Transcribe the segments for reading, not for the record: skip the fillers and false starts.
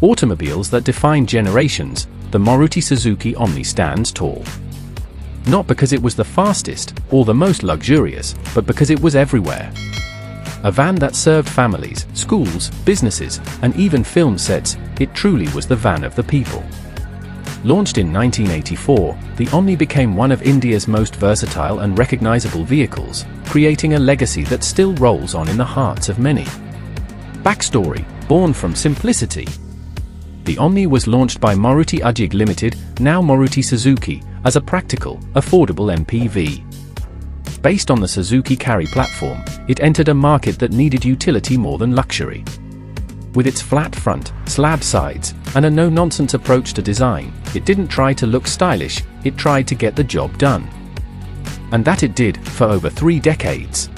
automobiles that define generations, the Maruti Suzuki Omni stands tall. Not because it was the fastest or the most luxurious, but because it was everywhere. A van that served families, schools, businesses, and even film sets, it truly was the van of the people. Launched in 1984, the Omni became one of India's most versatile and recognizable vehicles, creating a legacy that still rolls on in the hearts of many. Backstory: born from simplicity. The Omni was launched by Maruti Suzuki Limited, now Maruti Suzuki, as a practical, affordable MPV. Based on the Suzuki Carry platform, it entered a market that needed utility more than luxury. With its flat front, slab sides, and a no-nonsense approach to design, it didn't try to look stylish, it tried to get the job done. And that it did, for over 3 decades.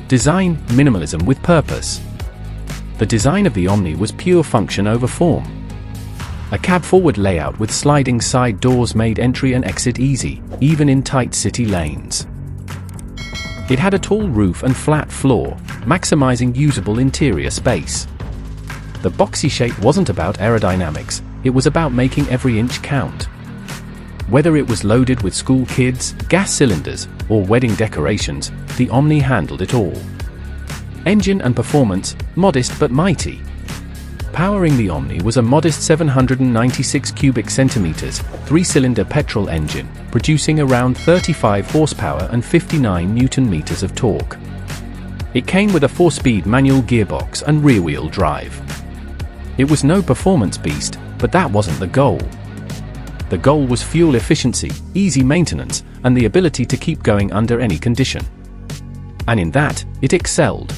Design: minimalism with purpose. The design of the Omni was pure function over form. A cab-forward layout with sliding side doors made entry and exit easy, even in tight city lanes. It had a tall roof and flat floor, maximizing usable interior space. The boxy shape wasn't about aerodynamics, it was about making every inch count. Whether it was loaded with school kids, gas cylinders, or wedding decorations, the Omni handled it all. Engine and performance: modest but mighty. Powering the Omni was a modest 796 cubic centimeters, 3-cylinder petrol engine, producing around 35 horsepower and 59 Newton-meters of torque. It came with a 4-speed manual gearbox and rear-wheel drive. It was no performance beast, but that wasn't the goal. The goal was fuel efficiency, easy maintenance, and the ability to keep going under any condition. And in that, it excelled.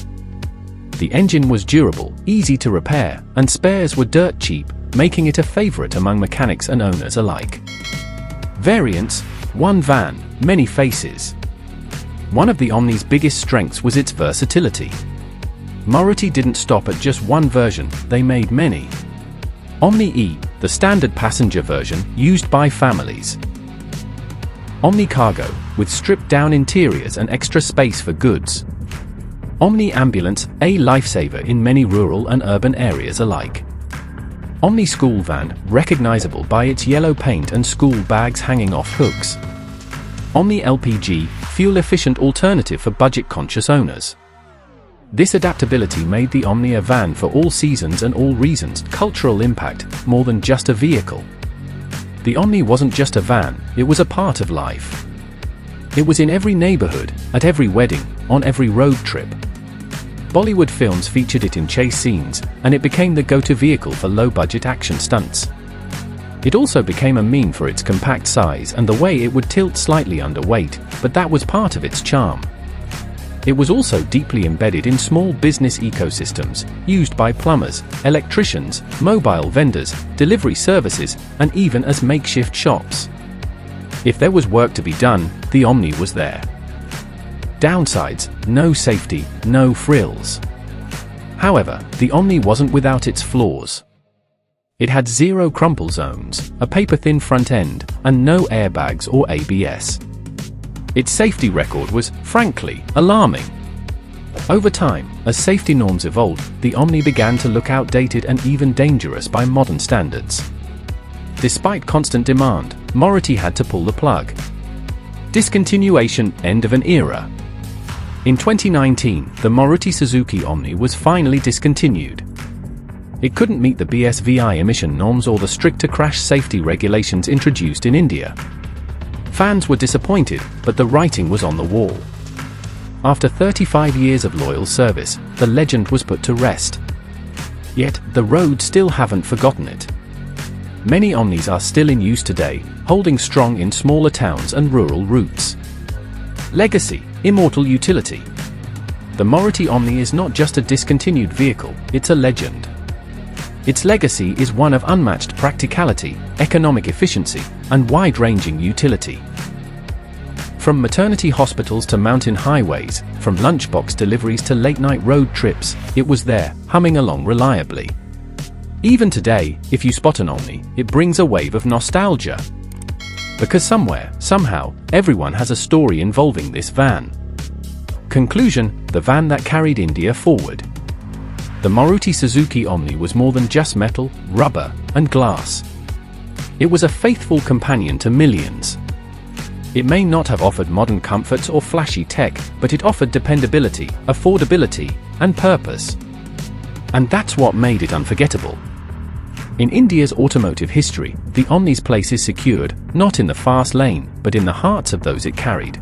The engine was durable, easy to repair, and spares were dirt cheap, making it a favorite among mechanics and owners alike. Variants: one van, many faces. One of the Omni's biggest strengths was its versatility. Maruti didn't stop at just one version, they made many. Omni E, the standard passenger version, used by families. Omni Cargo, with stripped-down interiors and extra space for goods. Omni Ambulance, a lifesaver in many rural and urban areas alike. Omni School Van, recognizable by its yellow paint and school bags hanging off hooks. Omni LPG, fuel-efficient alternative for budget-conscious owners. This adaptability made the Omni a van for all seasons and all reasons. Cultural impact: more than just a vehicle. The Omni wasn't just a van, it was a part of life. It was in every neighborhood, at every wedding, on every road trip. Bollywood films featured it in chase scenes, and it became the go-to vehicle for low-budget action stunts. It also became a meme for its compact size and the way it would tilt slightly underweight, but that was part of its charm. It was also deeply embedded in small business ecosystems, used by plumbers, electricians, mobile vendors, delivery services, and even as makeshift shops. If there was work to be done, the Omni was there. Downsides: no safety, no frills. However, the Omni wasn't without its flaws. It had 0 crumple zones, a paper-thin front end, and no airbags or ABS. Its safety record was, frankly, alarming. Over time, as safety norms evolved, the Omni began to look outdated and even dangerous by modern standards. Despite constant demand, Maruti had to pull the plug. Discontinuation: end of an era. In 2019, the Maruti Suzuki Omni was finally discontinued. It couldn't meet the BSVI emission norms or the stricter crash safety regulations introduced in India. Fans were disappointed, but the writing was on the wall. After 35 years of loyal service, the legend was put to rest. Yet, the roads still haven't forgotten it. Many Omnis are still in use today, holding strong in smaller towns and rural routes. Legacy: immortal utility. The Maruti Omni is not just a discontinued vehicle, it's a legend. Its legacy is one of unmatched practicality, economic efficiency, and wide-ranging utility. From maternity hospitals to mountain highways, from lunchbox deliveries to late-night road trips, it was there, humming along reliably. Even today, if you spot an Omni, it brings a wave of nostalgia. Because somewhere, somehow, everyone has a story involving this van. Conclusion: the van that carried India forward. the Maruti Suzuki Omni was more than just metal, rubber, and glass. It was a faithful companion to millions. It may not have offered modern comforts or flashy tech, but it offered dependability, affordability, and purpose. And that's what made it unforgettable. In India's automotive history, the Omni's place is secured, not in the fast lane, but in the hearts of those it carried.